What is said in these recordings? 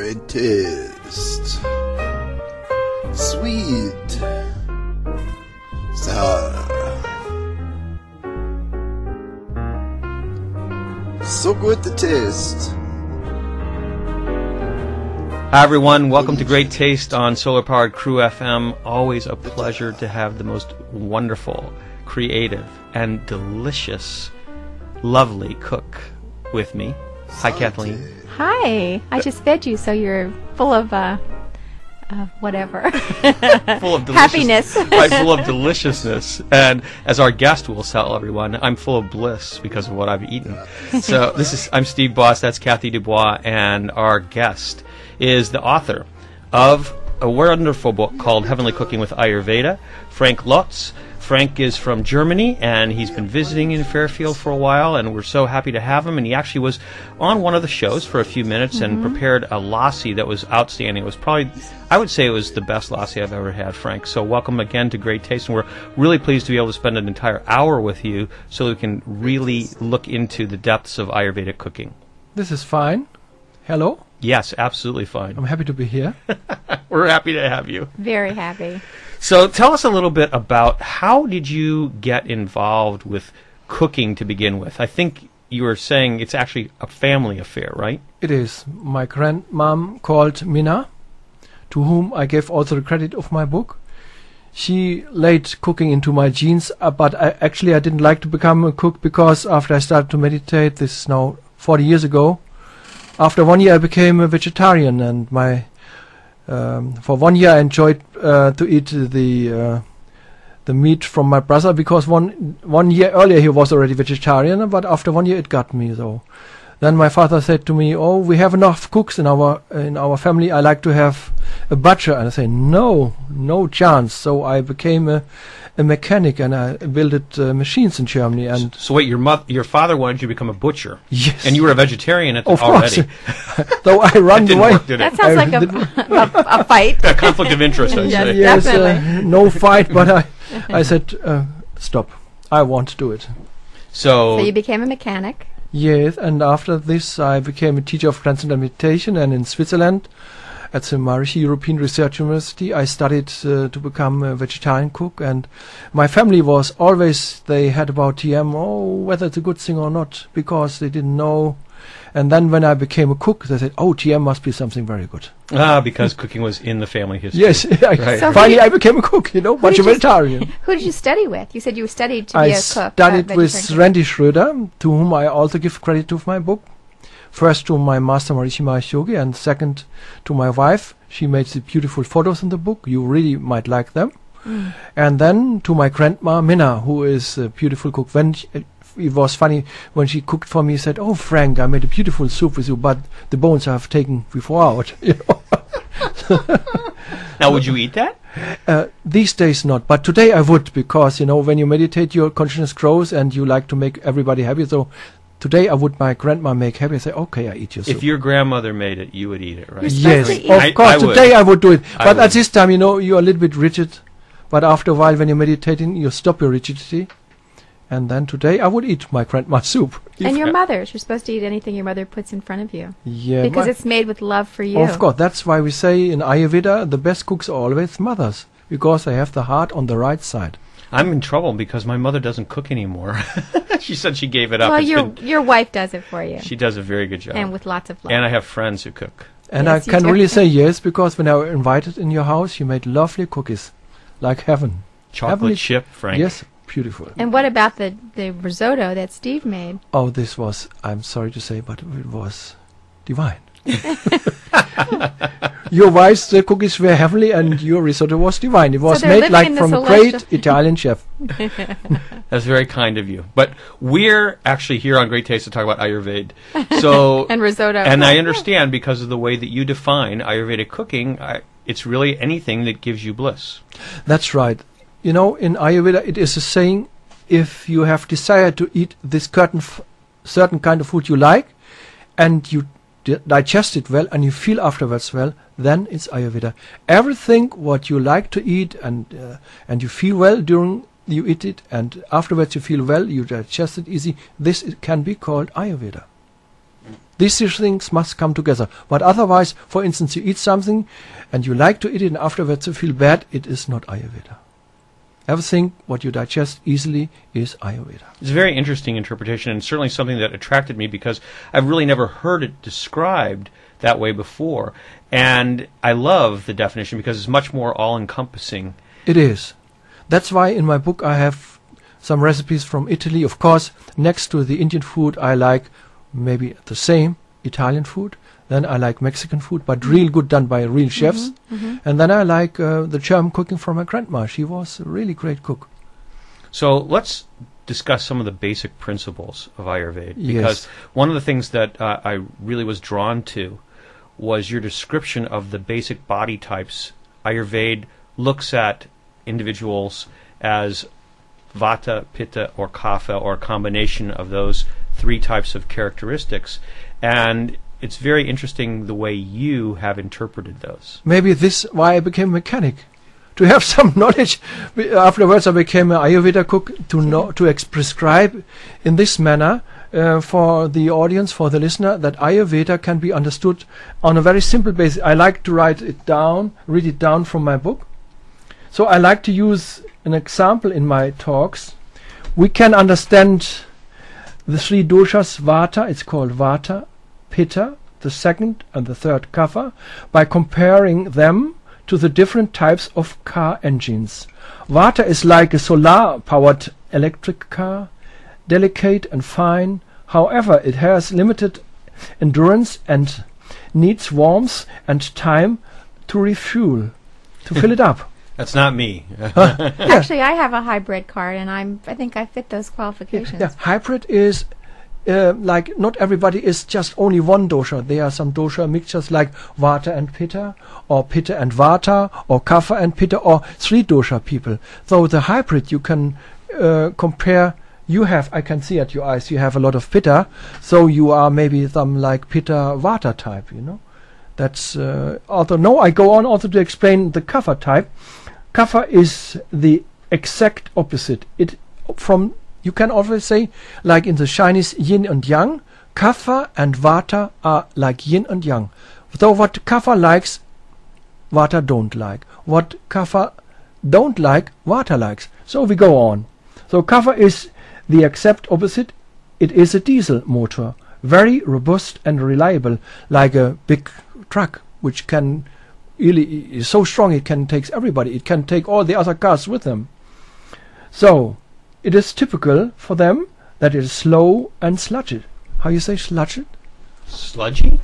Great taste. Sweet. Sour. So good to taste. Hi everyone, welcome to Great Taste on Solar Powered Crew FM. Always a pleasure to have the most wonderful, creative, and delicious, lovely cook with me. Hi Kathleen. Hi, I just fed you, so you're full of whatever. Full of happiness. Right, full of deliciousness. And as our guest will tell everyone, I'm full of bliss because of what I've eaten. So I'm Steve Boss, that's Kathy Dubois, and our guest is the author of a wonderful book called Heavenly Cooking with Ayurveda, Frank Lotz. Frank is from Germany, and he's been visiting in Fairfield for a while, and we're so happy to have him. And he actually was on one of the shows for a few minutes and prepared a lassi that was outstanding. It was probably, I would say it was the best lassi I've ever had, Frank. So welcome again to Great Taste, and we're really pleased to be able to spend an entire hour with you so we can really look into the depths of Ayurvedic cooking. This is fine. Hello? Yes, absolutely fine. I'm happy to be here. We're happy to have you. Very happy. So tell us a little bit about how did you get involved with cooking to begin with? I think you were saying it's actually a family affair, right? It is. My grandmom called Minna, to whom I gave also the credit of my book. She laid cooking into my genes, but I didn't like to become a cook because after I started to meditate, this is now 40 years ago, after 1 year I became a vegetarian, and for 1 year I enjoyed to eat the meat from my brother because one year earlier he was already vegetarian, but after 1 year it got me. So then my father said to me, "Oh, we have enough cooks in our family. I like to have a butcher." And I said, "No chance." So I became a mechanic, and I built machines in Germany. And so wait, your father wanted you to become a butcher? Yes. And you were a vegetarian of already? Course. Though I ran away. That sounds like a fight. A conflict of interest, I'd say. Yes, definitely. no fight, but I said, stop. I want to do it. So you became a mechanic? Yes, and after this I became a teacher of Transcendental Meditation, and in Switzerland at the Maharishi European Research University I studied to become a vegetarian cook. And my family was always, they had about TM, whether it's a good thing or not, because they didn't know. And then when I became a cook, they said, TM must be something very good. Because cooking was in the family history. Yes, right. So finally I became a cook, but a vegetarian. Who did you study with? You said you studied to be a cook. I studied with Randy Schröder, to whom I also give credit to my book. First to my master Maharishi Mahesh Yogi, and second to my wife. She made the beautiful photos in the book. You really might like them. And then to my Grandma Minna, who is a beautiful cook. It was funny when she cooked for me. Said, "Oh, Frank, I made a beautiful soup with you, but the bones I have taken before out." Now, would you eat that? These days not, but today I would, because when you meditate, your consciousness grows, and you like to make everybody happy. So today I would my grandma make happy. I say, "Okay, I eat your soup." If your grandmother made it, you would eat it, right? Yes, of course. Today I would do it, but at this time, you're a little bit rigid. But after a while, when you're meditating, you stop your rigidity. And then today I would eat my grandma's soup. And your mother's. You're supposed to eat anything your mother puts in front of you. Yeah. Because it's made with love for you. Of course. That's why we say in Ayurveda, the best cooks are always mothers. Because they have the heart on the right side. I'm in trouble because my mother doesn't cook anymore. She said she gave it up. Well, your wife does it for you. She does a very good job. And with lots of love. And I have friends who cook. And yes, I can really say yes, because when I was invited in your house, you made lovely cookies. Like heaven. Chocolate chip, Frank. Yes. Beautiful. And what about the risotto that Steve made? Oh, this was, I'm sorry to say, but it was divine. Your wife's cookies were heavenly, and your risotto was divine. It was made like from a great Italian chef. That's very kind of you. But we're actually here on Great Taste to talk about Ayurveda. So and risotto. And I understand, because of the way that you define Ayurvedic cooking, it's really anything that gives you bliss. That's right. In Ayurveda, it is a saying, if you have desire to eat this certain kind of food you like, and you digest it well, and you feel afterwards well, then it's Ayurveda. Everything what you like to eat, and you feel well during you eat it, and afterwards you feel well, you digest it easy, this can be called Ayurveda. These three things must come together. But otherwise, for instance, you eat something and you like to eat it and afterwards you feel bad, it is not Ayurveda. Everything what you digest easily is Ayurveda. It's a very interesting interpretation, and certainly something that attracted me because I've really never heard it described that way before. And I love the definition because it's much more all-encompassing. It is. That's why in my book I have some recipes from Italy. Of course, next to the Indian food, I like maybe the same Italian food. Then I like Mexican food, but real good done by real chefs. And then I like the German cooking from my grandma. She was a really great cook. So let's discuss some of the basic principles of Ayurveda. Because Yes. one of the things that I really was drawn to was your description of the basic body types. Ayurveda looks at individuals as Vata, Pitta, or Kapha, or a combination of those three types of characteristics. And it's very interesting the way you have interpreted those. Maybe this why I became a mechanic. To have some knowledge. Afterwards I became an Ayurveda cook to know to prescribe in this manner for the audience, for the listener, that Ayurveda can be understood on a very simple basis. I like to write it down, read it down from my book. So I like to use an example in my talks. We can understand the three doshas, Vata, it's called Vata, Pitta, the second and the third Kapha, by comparing them to the different types of car engines. Vata is like a solar-powered electric car, delicate and fine. However, it has limited endurance and needs warmth and time to refuel, to fill it up. That's not me. Actually, I have a hybrid card, and I think I fit those qualifications. Yeah, hybrid is like not everybody is just only one dosha. There are some dosha mixtures like Vata and Pitta, or Pitta and Vata, or Kapha and Pitta, or three dosha people. So the hybrid you can compare. You have, I can see at your eyes, you have a lot of Pitta, so you are maybe some like Pitta Vata type, you know. That's although no, I go on also to explain the Kapha type. Kapha is the exact opposite. It from you can always say, like in the Chinese yin and yang, Kapha and Vata are like yin and yang. So what Kapha likes, Vata don't like. What Kapha don't like, Vata likes. So we go on. So Kapha is the exact opposite. It is a diesel motor, very robust and reliable, like a big truck, which can really is so strong it can take everybody. It can take all the other cars with them. So it is typical for them that it is slow and sluggish. How you say sluggish? Sludgy?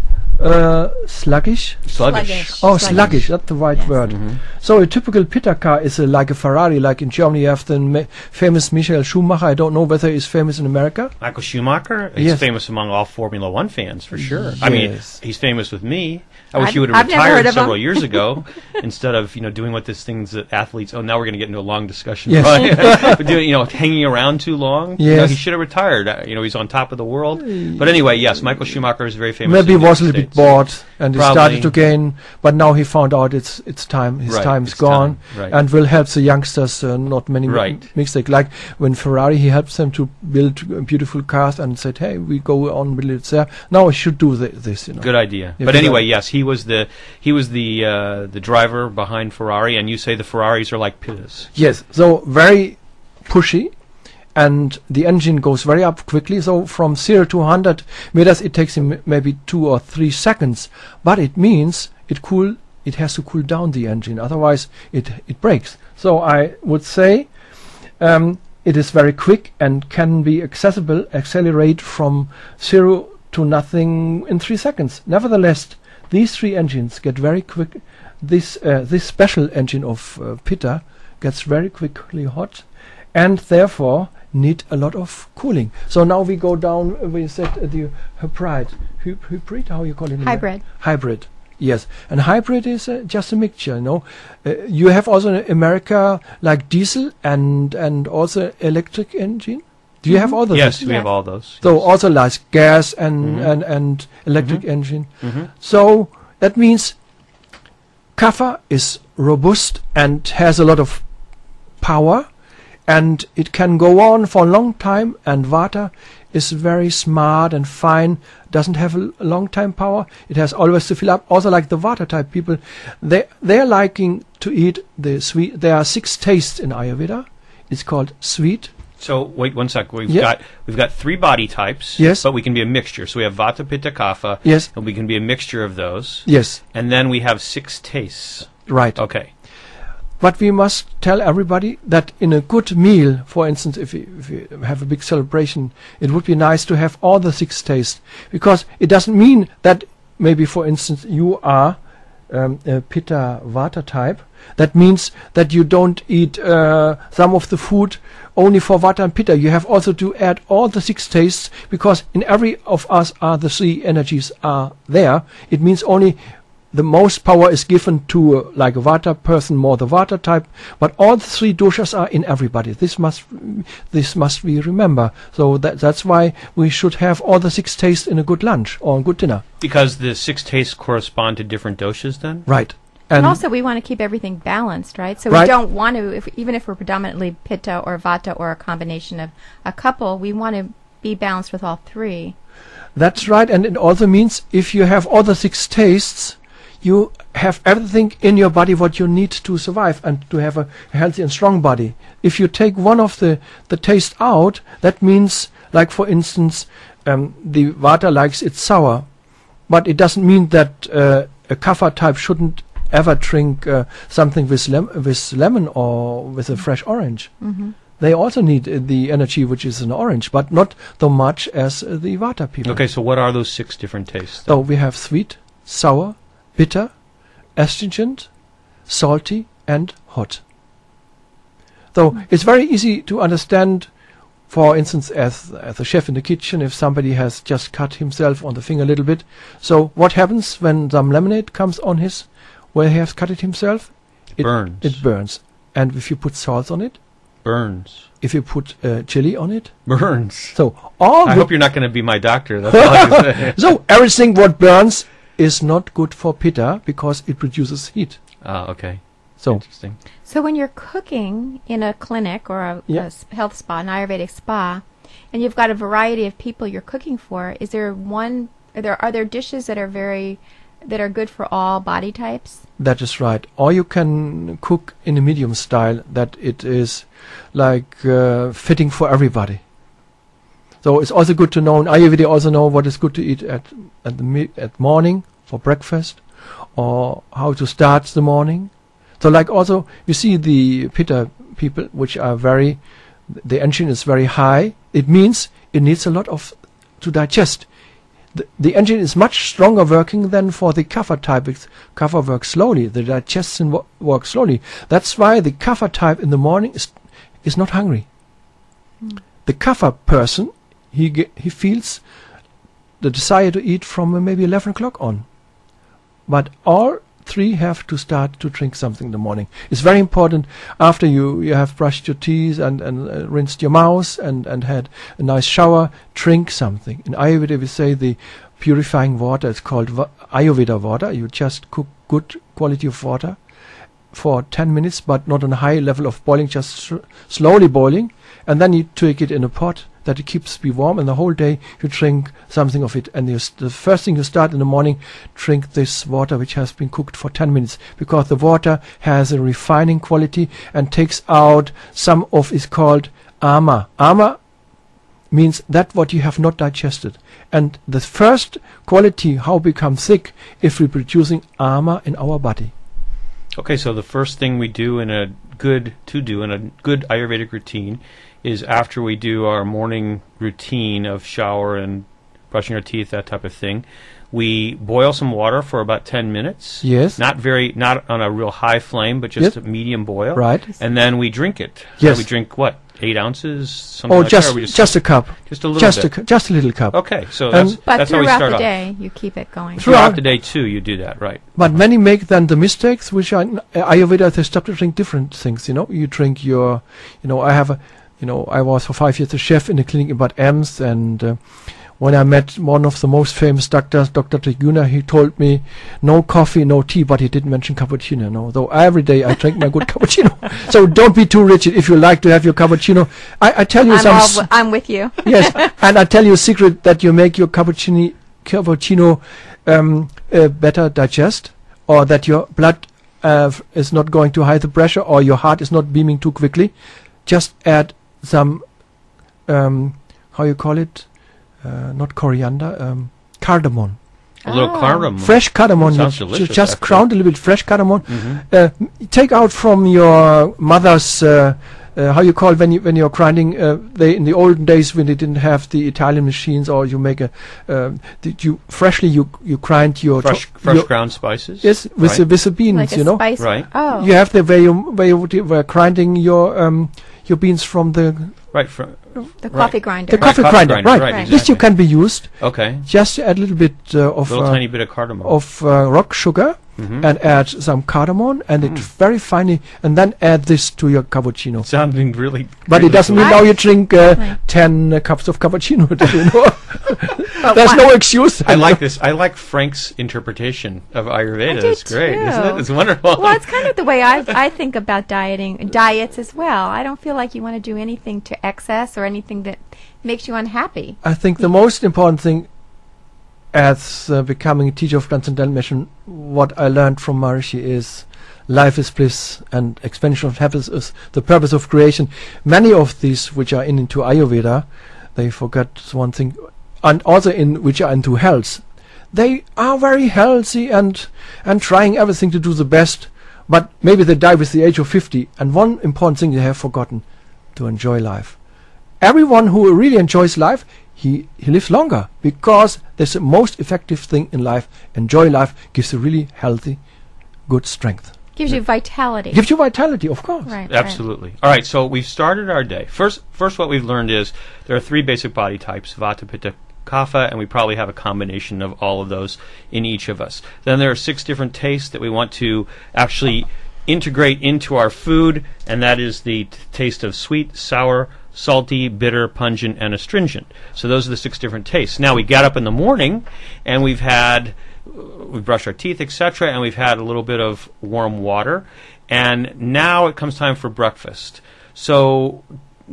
Sluggish. Sluggish. Oh, sluggish. That's the right word. So a typical Pitta car is like a Ferrari. Like in Germany, you have the famous Michael Schumacher. I don't know whether he's famous in America. Michael Schumacher? He's Yes. famous among all Formula One fans, for sure. I mean, Yes. he's famous with me. I wish he would I've have never heard retired of several him. years ago instead of, doing what this things that athletes... Oh, now we're going to get into a long discussion. Yes. But doing, hanging around too long. Yes. He should have retired. He's on top of the world. But anyway, yes, Michael Schumacher is very famous. Maybe he in the was a little States. bit bored and he Probably. started to gain, but now he found out it's time. His Right, time's it's gone, time, right. and will help the youngsters. Not many Right. mistake. Like when Ferrari, he helps them to build beautiful cars and said, "Hey, we go on with it there." Now I should do this. Good idea. Yeah, But good anyway, idea. yes, he was the driver behind Ferrari, and you say the Ferraris are like Pittas. Yes, so very pushy, and the engine goes very up quickly. So from 0 to 100 meters, it takes him maybe 2 or 3 seconds. But it means it has to cool down the engine, otherwise it breaks. So I would say it is very quick and can be accelerate from 0 to nothing in 3 seconds. Nevertheless, these 3 engines get very quick. This special engine of Pitta gets very quickly hot, and therefore need a lot of cooling. So now we go down. We said the hybrid. How you call it? Hybrid. Hybrid. Yes, and hybrid is just a mixture. You have also in America like diesel and also electric engine. Do you have all those? Yes, we Yes. have all those. So also like gas and electric engine. So that means Kapha is robust and has a lot of power, and it can go on for a long time, and Vata is very smart and fine, doesn't have a long time power. It has always to fill up. Also, like the Vata type people, they're liking to eat the sweet. There are 6 tastes in Ayurveda. It's called sweet. So wait one sec. We've got 3 body types. Yes. But we can be a mixture. So we have Vata, Pitta, Kapha. Yes. And we can be a mixture of those. Yes. And then we have 6 tastes. Right. Okay. But we must tell everybody that in a good meal, for instance, if you have a big celebration, it would be nice to have all the 6 tastes, because it doesn't mean that maybe, for instance, you are a Pitta Vata type. That means that you don't eat some of the food only for Vata and Pitta. You have also to add all the 6 tastes, because in every of us are the 3 energies are there. It means only the most power is given to like a Vata person, more the Vata type, but all the 3 doshas are in everybody. This must we remember. So that's why we should have all the 6 tastes in a good lunch or a good dinner. Because the 6 tastes correspond to different doshas then? Right. And also we want to keep everything balanced, right? So we don't want to, even if we're predominantly Pitta or Vata or a combination of a couple, we want to be balanced with all 3. That's right. And it also means if you have all the 6 tastes, you have everything in your body what you need to survive and to have a healthy and strong body. If you take one of the taste out, that means, like for instance, the Vata likes it sour, but it doesn't mean that a Kapha type shouldn't ever drink something with lemon or with a fresh orange. Mm-hmm. They also need the energy which is an orange, but not so much as the Vata people. Okay, so what are those 6 different tastes? So we have sweet, sour, bitter, astringent, salty, and hot. So it's very easy to understand, for instance, as a chef in the kitchen, if somebody has just cut himself on the finger a little bit. So what happens when some lemonade comes on where he has cut it himself? It burns. It burns. And if you put salt on it? Burns. If you put chili on it? Burns. So I hope you're not going to be my doctor. That's all I can say. So everything what burns is not good for Pitta because it produces heat. Ah, okay. So interesting. So when you're cooking in a clinic or a health spa, an Ayurvedic spa, and you've got a variety of people you're cooking for, is there are there dishes that are good for all body types? That is right. Or you can cook in a medium style that it is like fitting for everybody. So it's also good to know, and Ayurveda also know what is good to eat at morning for breakfast, or how to start the morning. So like also you see the Pitta people, which are the engine is very high. It means it needs a lot to digest. The engine is much stronger working than for the Kapha type. Kapha works slowly. The digestion works slowly. That's why the Kapha type in the morning is not hungry. The Kapha person, he feels the desire to eat from maybe 11 o'clock on. But all 3 have to start to drink something in the morning. It's very important after you have brushed your teeth and rinsed your mouth and had a nice shower, drink something. In Ayurveda we say the purifying water is called Ayurveda water. You just cook good quality of water for 10 minutes, but not on a high level of boiling, just slowly boiling, and then you take it in a pot that it keeps be warm, and the whole day you drink something of it. And the first thing you start in the morning, drink this water which has been cooked for 10 minutes, because the water has a refining quality and takes out some of is called ama. Ama means that what you have not digested. And the first quality how we become sick is reproducing ama in our body. Okay, so the first thing we do in a good Ayurvedic routine is after we do our morning routine of shower and brushing our teeth, that type of thing, we boil some water for about 10 minutes. Yes. Not on a real high flame, but just a medium boil. Right. And then we drink it. Yes. We drink what? 8 ounces? Something Oh, like that? Or we just a cup. Just a little bit. Just a little cup. Okay, so But that's how we throughout start the off. day, you keep it going. Throughout the day, too, you do that, right. But many make then the mistakes, which are in Ayurveda, they stop to drink different things, You drink I was for 5 years a chef in a clinic in Bad Ems, and when I met one of the most famous doctors, Dr. Triguna, he told me no coffee, no tea, but he didn't mention cappuccino. No, though every day I drink my good cappuccino. So don't be too rigid if you like to have your cappuccino. I tell you I'm with you. Yes, and I tell you a secret that you make your cappuccino better digest, or that your blood is not going too high the pressure, or your heart is not beaming too quickly. Just add some, how you call it? Not coriander, cardamom. A little cardamom. Fresh cardamom. Sounds delicious, just actually. ground a little bit fresh cardamom. Take out from your mother's, how you call when you're grinding. They in the olden days when they didn't have the Italian machines, or you make you grind your fresh ground spices. Yes, with the beans, like you know. Spice. Right. Oh. You have the way you were grinding your beans from the The coffee grinder. The coffee grinder, right. Right. This you can be used. Okay. Just add a little bit of tiny bit of cardamom. Of rock sugar, and add some cardamom, and it very finely, and then add this to your cappuccino. Sounding really. But it doesn't mean now you drink 10 cups of cappuccino. You know? There's no excuse. I like this. I like Frank's interpretation of Ayurveda. It's great, too. isn't it? It's wonderful. Well, it's kind of the way I think about diets as well. I don't feel like you want to do anything to excess or anything that makes you unhappy. I think the most important thing as becoming a teacher of transcendental medicine, what I learned from Maharishi is life is bliss and expansion of happiness is the purpose of creation. Many of these which are into Ayurveda, they forget one thing, and also which are into health. They are very healthy and trying everything to do the best, but maybe they die with the age of 50. And one important thing they have forgotten, to enjoy life. Everyone who really enjoys life, he lives longer, because that's the most effective thing in life. Enjoy life gives you really healthy, good strength. Gives you vitality. Gives you vitality, of course. Right. Absolutely. All right, so we've started our day. First what we've learned is there are 3 basic body types, Vata, Pitta, Kapha, and we probably have a combination of all of those in each of us. Then there are 6 different tastes that we want to actually integrate into our food, and that is the taste of sweet, sour, salty, bitter, pungent, and astringent. So those are the 6 different tastes. Now we got up in the morning and we've brushed our teeth, etc., and we've had a little bit of warm water, and now it comes time for breakfast. So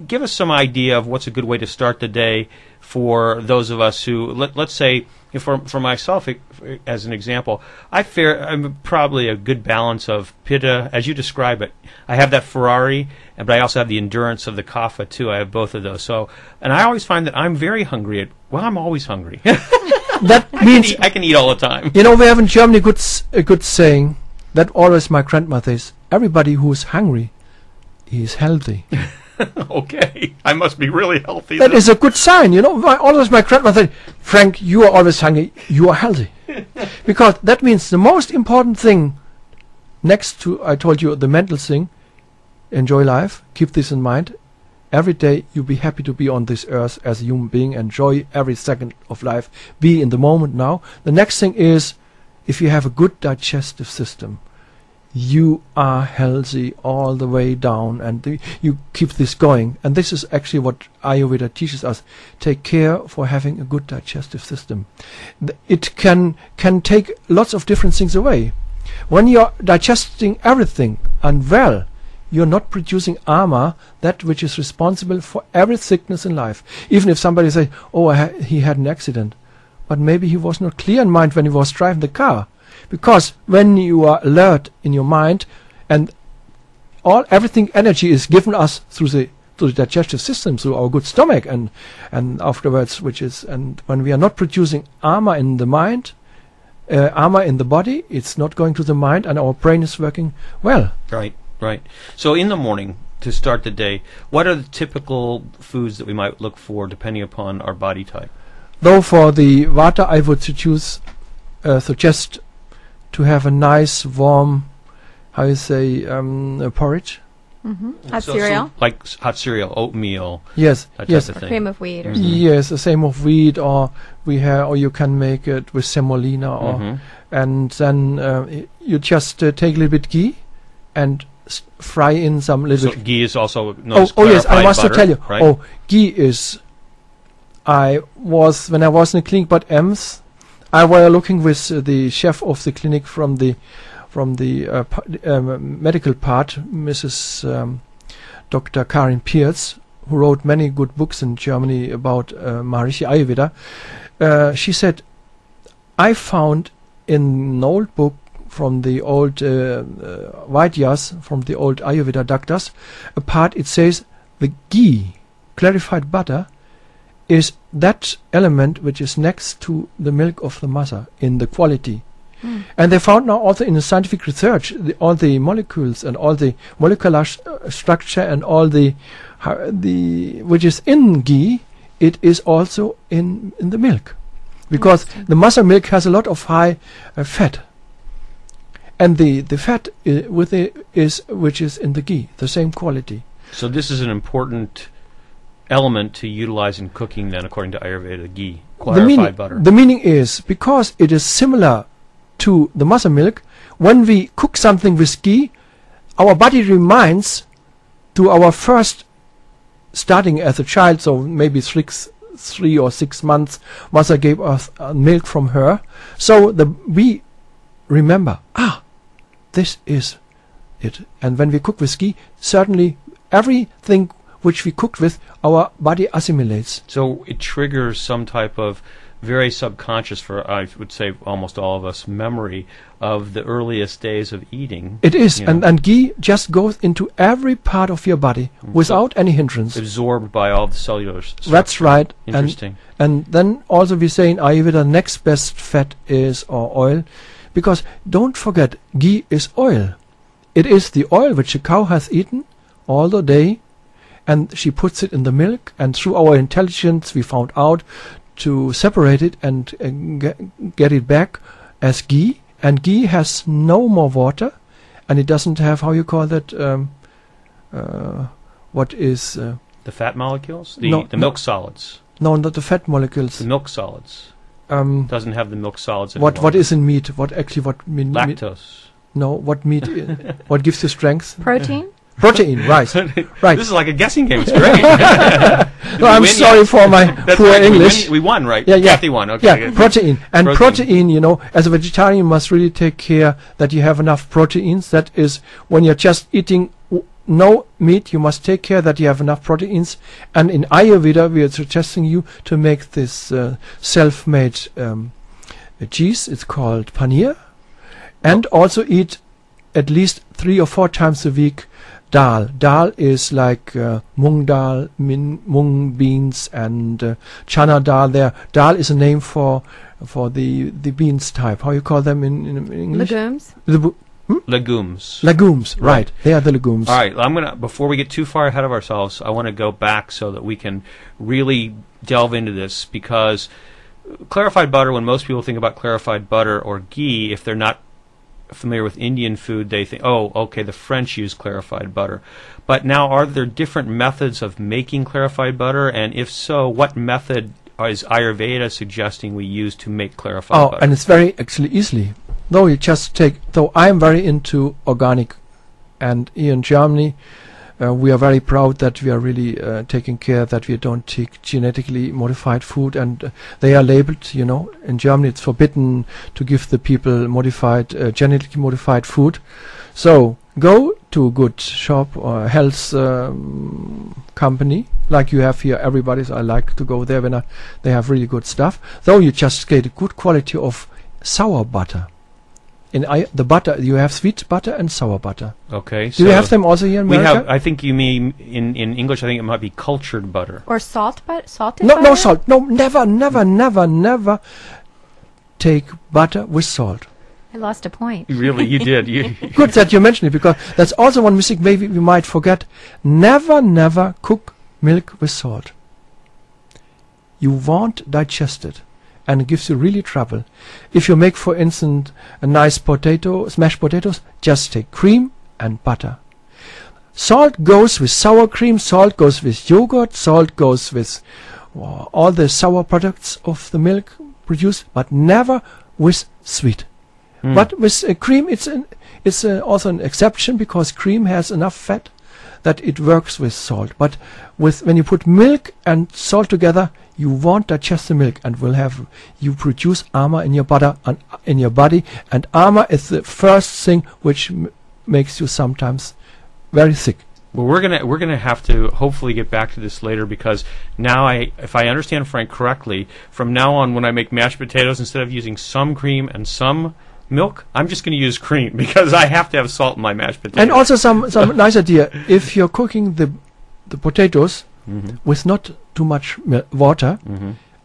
give us some idea of what's a good way to start the day for those of us who, let's say, for myself, as an example, I'm probably a good balance of Pitta, as you describe it. I have that Ferrari, but I also have the endurance of the Kapha too. I have both of those. So, and I always find that I'm very hungry. I'm always hungry. That means I can eat all the time. You know, we have in Germany a good saying that always my grandmother says: everybody who is hungry, he is healthy. Okay, I must be really healthy. That is a good sign, you know. Always my grandmother said, Frank, you are always hungry, you are healthy. Because that means the most important thing, next to, I told you, the mental thing, enjoy life, keep this in mind. Every day you'll be happy to be on this earth as a human being, enjoy every second of life, be in the moment now. The next thing is, if you have a good digestive system, you are healthy all the way down, and you keep this going. And this is actually what Ayurveda teaches us. Take care for having a good digestive system. It can take lots of different things away. When you're digesting everything and well, you're not producing ama, that which is responsible for every sickness in life. Even if somebody says, oh, he had an accident, but maybe he was not clear in mind when he was driving the car. Because when you are alert in your mind, and everything energy is given us through the digestive system, through our good stomach, and afterwards, and when we are not producing ama in the mind, ama in the body, it's not going to the mind, and our brain is working well. Right. So in the morning, to start the day, what are the typical foods that we might look for depending upon our body type? Though for the Vata, I would suggest to have a nice warm, porridge. Hot cereal? Like hot cereal, oatmeal. Yes. Type of thing. Cream of wheat or something. Yes, the same of wheat, or you can make it with semolina, and then you just take a little bit ghee and fry in some little. So ghee is also yes, I must butter, tell you. right? Ghee is when I was in the clinic at Ems, I was looking with the chef of the clinic from the medical part, Mrs. Dr. Karin Pierce, who wrote many good books in Germany about Maharishi Ayurveda. She said, I found in an old book from the old Vaidyas, from the old Ayurveda doctors, a part it says the ghee, clarified butter, is that element which is next to the milk of the mother in the quality. And they found now also in the scientific research all the molecules and all the molecular structure and all the which is in ghee, it is also in the milk, because the mother milk has a lot of high fat, and the fat with it is which is in the ghee, the same quality. So this is an important element to utilize in cooking then, according to Ayurveda, ghee, clarified butter. The meaning is, because it is similar to the mother milk, when we cook something with ghee, our body reminds to our first starting as a child, so maybe 3 or 6 months, mother gave us milk from her, so we remember, this is it. And when we cook with ghee, certainly everything which we cooked with, our body assimilates. So it triggers some type of very subconscious, for I would say almost all of us, memory of the earliest days of eating. It is, and ghee just goes into every part of your body without any hindrance. Absorbed by all the cellular structure. That's right. Interesting. And then also we say in Ayurveda, next best fat is oil, because don't forget, ghee is oil. It is the oil which a cow has eaten all the day, and she puts it in the milk, and through our intelligence we found out to separate it and get it back as ghee. And ghee has no more water, and it doesn't have, how you call that, what is... the fat molecules? The milk solids? No, not the fat molecules. The milk solids. Doesn't have the milk solids anymore. What is in meat? What meat? Lactose. No, what meat? What gives you strength? Protein? Protein, right. Right. This is like a guessing game. It's great. No, I'm sorry for my poor English. We won, right? Yeah. Kathy won. Okay. Yeah, protein. And protein, as a vegetarian, you must really take care that you have enough proteins. That is, when you're just eating no meat, you must take care that you have enough proteins. And in Ayurveda, we are suggesting you to make this self-made cheese. It's called paneer. And also eat at least 3 or 4 times a week dal. Dal is like mung dal, mung beans, and chana dal. There, dal is a name for the beans type. How you call them in English? Legumes. Legumes. Legumes, right. They are the legumes. All right, before we get too far ahead of ourselves, I want to go back so that we can really delve into this, because clarified butter, when most people think about clarified butter or ghee, if they're not familiar with Indian food, they think, oh, okay, the French use clarified butter. But now, are there different methods of making clarified butter? And if so, what method is Ayurveda suggesting we use to make clarified butter? And it's very actually easily. Though you just though I'm very into organic, and here in Germany, we are very proud that we are really taking care that we don't take genetically modified food, and they are labeled, in Germany it's forbidden to give the people genetically modified food. So go to a good shop or health company, like you have here. I like to go there when they have really good stuff. Though you just get a good quality of sour butter. In the butter, you have sweet butter and sour butter. Okay. Do you have them also here in America? We have. I think you mean in English. I think it might be cultured butter or salted butter. No salt. No, never take butter with salt. I lost a point. Really, you did. Good that you mentioned it, because that's also one mistake maybe we might forget. Never cook milk with salt. You won't digest it, and it gives you really trouble. If you make, for instance, a nice smashed potatoes, just take cream and butter. Salt goes with sour cream, salt goes with yogurt, salt goes with all the sour products of the milk produced, but never with sweet. But with cream, it's also an exception, because cream has enough fat that it works with salt. But when you put milk and salt together, you won't digest the milk, and you produce armor in your body, and armor is the first thing which makes you sometimes very sick. Well, we're gonna have to hopefully get back to this later, because now if I understand Frank correctly, from now on when I make mashed potatoes, instead of using some cream and some milk, I'm just going to use cream, because I have to have salt in my mashed potatoes. And also some nice idea. If you're cooking the potatoes with not too much water,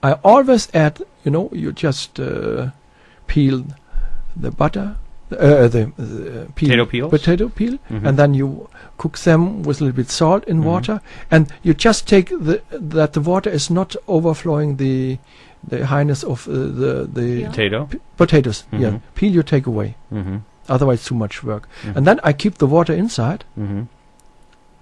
I always add, you just peel the butter, potato peel, and then you cook them with a little bit salt in water, and you just take that the water is not overflowing the highness of the potatoes. Yeah, peel you take away. Otherwise, too much work. And then I keep the water inside,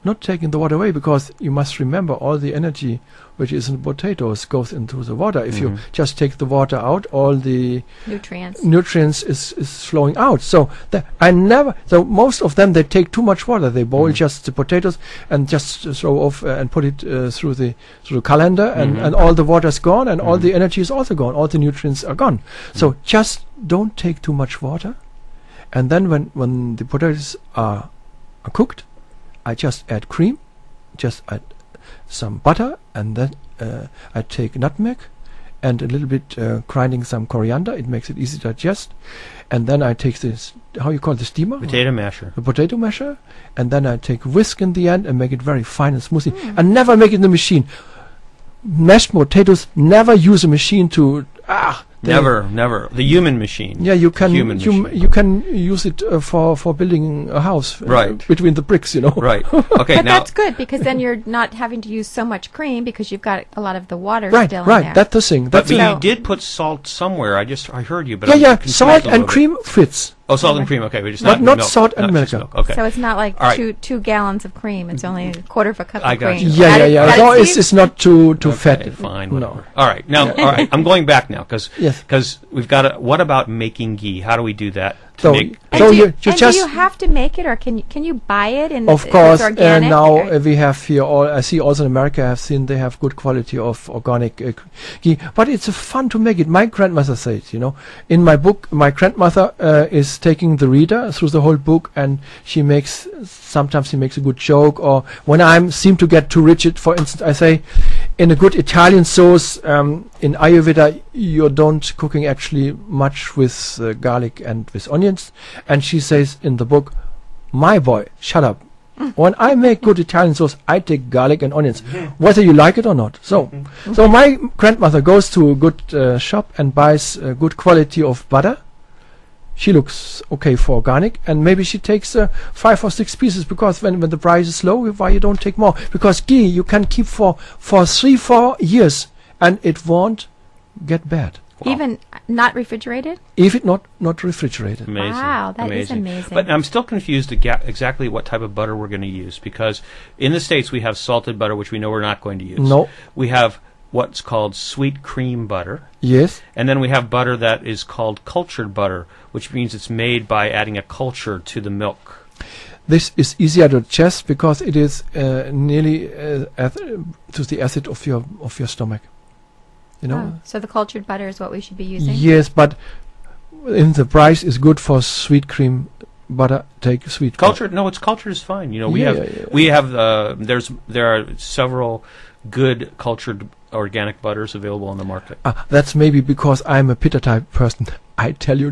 not taking the water away, because you must remember all the energy which is in potatoes goes into the water. If you just take the water out, all the nutrients is flowing out. So so most of them, they take too much water. They boil just the potatoes and just throw off and put it through the colander, and all the water is gone, and all the energy is also gone. All the nutrients are gone. So just don't take too much water. And then when the potatoes are cooked, I just add cream, just add some butter, and then I take nutmeg and a little bit grinding some coriander. It makes it easy to digest. And then I take this, how you call it, the steamer? Potato masher. The potato masher. And then I take whisk in the end and make it very fine and smoothie. And never make it in the machine. Mashed potatoes, never use a machine to... Never. The human machine. Yeah, you can you can use it for building a house. Right. Between the bricks, Right. Okay. But now that's good, because then you're not having to use so much cream, because you've got a lot of the water still in there. Right. That's the thing. But you did put salt somewhere. I heard you. But Yeah. Salt and cream fits. Oh, salt and cream. Okay, we just not milk, salt and milk. Okay. So it's not like All right. 2 gallons of cream. It's only a quarter of a cup I of got cream. you. Yeah. No, it's not too Okay, fat. fine. No. Whatever. All right. Now, all right. I'm going back now, because Yes. we've got to. What about making ghee? How do we do that? So And you do just you have to make it, or can you buy it? And of course, it's organic, now we have here I see also in America, I've seen they have good quality of organic ghee, but it's fun to make it. My grandmother said, in my book, my grandmother is taking the reader through the whole book, and sometimes she makes a good joke, or when I seem to get too rigid, for instance, I say, in a good Italian sauce, in Ayurveda, you don't cooking actually much with garlic and with onions. And she says in the book, my boy, shut up. When I make good Italian sauce, I take garlic and onions, whether you like it or not. So my grandmother goes to a good shop and buys good quality of butter. She looks okay for organic, and maybe she takes 5 or 6 pieces, because when the price is low, why you don't take more? Because ghee you can keep for 3-4 years, and it won't get bad. Wow. Even not refrigerated? If it not refrigerated. Amazing. Wow, that is amazing. But I'm still confused exactly what type of butter we're going to use, because in the States we have salted butter, which we know we're not going to use. No. We have what's called sweet cream butter. Yes. And then we have butter that is called cultured butter, which means it's made by adding a culture to the milk. This is easier to digest, because it is nearly to the acid of your stomach. So the cultured butter is what we should be using? Yes, but in the price is good for sweet cream butter. Take sweet cultured. No, it's cultured is fine. We have there are several good cultured organic butters available on the market. That's maybe because I'm a pitta type person. I tell you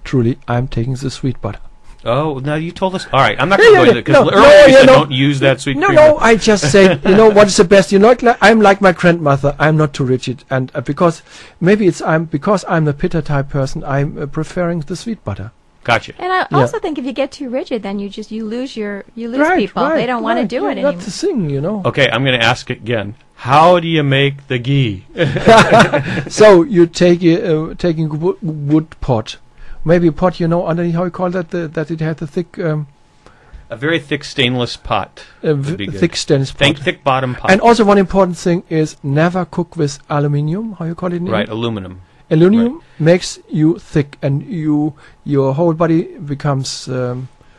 truly, I'm taking the sweet butter. Oh, now you told us. All right, I'm not going to go into it, because earlier you said don't use that sweet cream. No, I just say, what is the best? I'm like my grandmother. I'm not too rigid, and because maybe because I'm a pitta type person, I'm preferring the sweet butter. Gotcha. And I also think if you get too rigid, then you lose people. Right, they don't want to do it anymore. That's the thing, Okay, I'm going to ask again. How do you make the ghee? So you taking wood pot. Maybe a pot, underneath, how you call that? That it had a thick... a very thick stainless pot. Thick stainless pot. Thick bottom pot. And also one important thing is never cook with aluminium. How you call it? Right, aluminum. Aluminum makes you thick, and your whole body becomes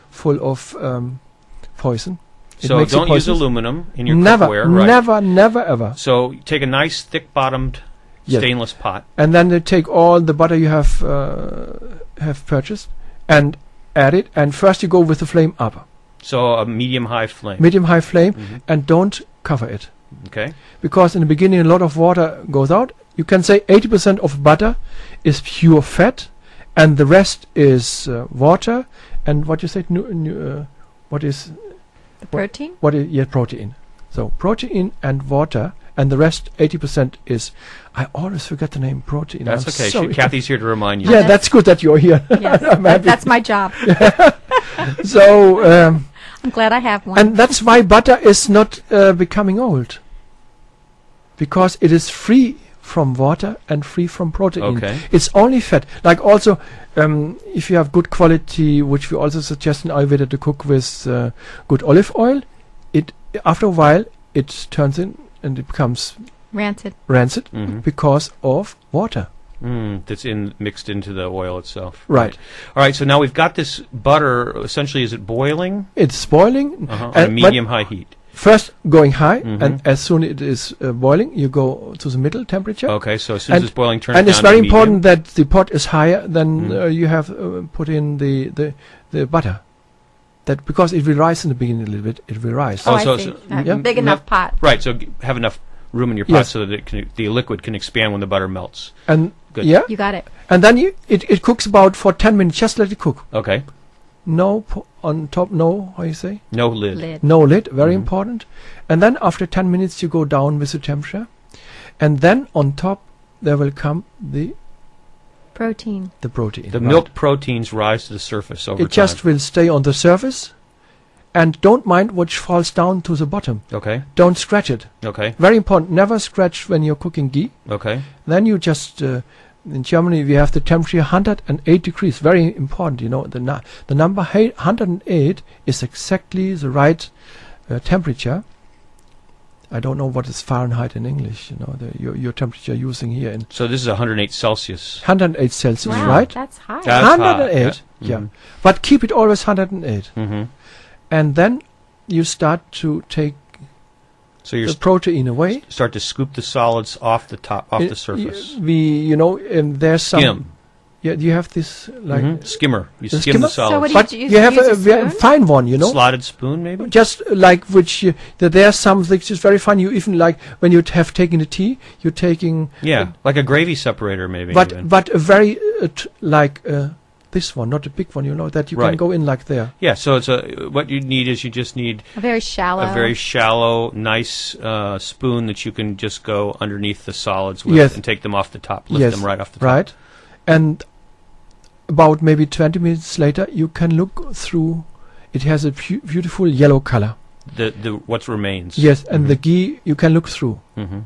full of poison. It So makes it don't use poisonous. aluminum in your Never, cookware. Right. never, ever. So take a nice thick-bottomed Yes. stainless pot. And then you take all the butter you have purchased and add it. And first you go with the flame up, So a medium-high flame. medium-high flame, Mhm. and don't cover it. Okay. Because in the beginning a lot of water goes out. You can say 80% of butter is pure fat, and the rest is water. And what you said, what is The protein? protein. So protein and water, and the rest 80% is. I always forget the name protein. That's I'm okay. sorry. Kathy's here to remind you. Yeah, that's good that you're here. Yes, I'm happy. that's my job. So. I'm glad I have one. And that's why butter is not becoming old. Because it is free from water and free from protein. Okay. It's only fat. Like also, if you have good quality, which we also suggest in Ayurveda to cook with good olive oil, it after a while it turns in and it becomes Rancid. rancid Mhm. because of water. That's mixed into the oil itself. Right. All right. So now we've got this butter. Essentially, is it boiling? It's boiling. On a but medium-high heat. First going high, Mhm. and as soon it is boiling, you go to the middle temperature. Okay. So as soon as it's boiling, turn it And down it's very to medium. important that the pot is higher than Mm. you have put in the butter. That because it will rise in the beginning a little bit, it will rise. Oh, Oh, I so- see. so- A big enough pot. Right. So have enough room in your pot Yes. so that the liquid can expand when the butter melts. And Good. yeah, You got it. and then it cooks about for 10 minutes. Just let it cook. Okay. No on top. No, how you say? No lid. Lid. No lid. Very Mhm. important. And then after 10 minutes, you go down with the temperature, and then on top there will come the Protein. protein. The Right. milk proteins rise to the surface over It just will stay on the surface, and don't mind which falls down to the bottom. Okay. Don't scratch it. Okay. Very important. Never scratch when you're cooking ghee. Okay. Then you just in Germany we have the temperature 108 degrees. Very important. You know the number 108 is exactly the right temperature. I don't know what is Fahrenheit in English. You know your temperature using here in So this is 108 Celsius. 108 Celsius, Wow, right? that's high. That's hot, 108. Yeah. Mhm. But keep it always 108, Mm-hmm. and then you start to take So you the protein away. start to scoop the solids off the top, off It- the surface. There's some. Skim. Yeah, you have this like. Mhm. Skimmer. You The skim skimmer? the So what solids. do But use- you have use a a very spoon? fine one, you know. Slotted spoon, maybe. Just like which there's some which is very fine. You even like when you have taken the tea, you're taking. Yeah, like a gravy separator, maybe. But even. but a very like this one, not a big one, you know, that you can Right. go in like there. yeah. So it's what you need is you just need A very shallow. a very shallow, nice spoon that you can just go underneath the solids with Yes. and take them off the top, lift Yes, them right off the top. Right, and about maybe 20 minutes later, you can look through. It has a beautiful yellow color. The what remains. Yes, and the ghee you can look through. Mm-hmm.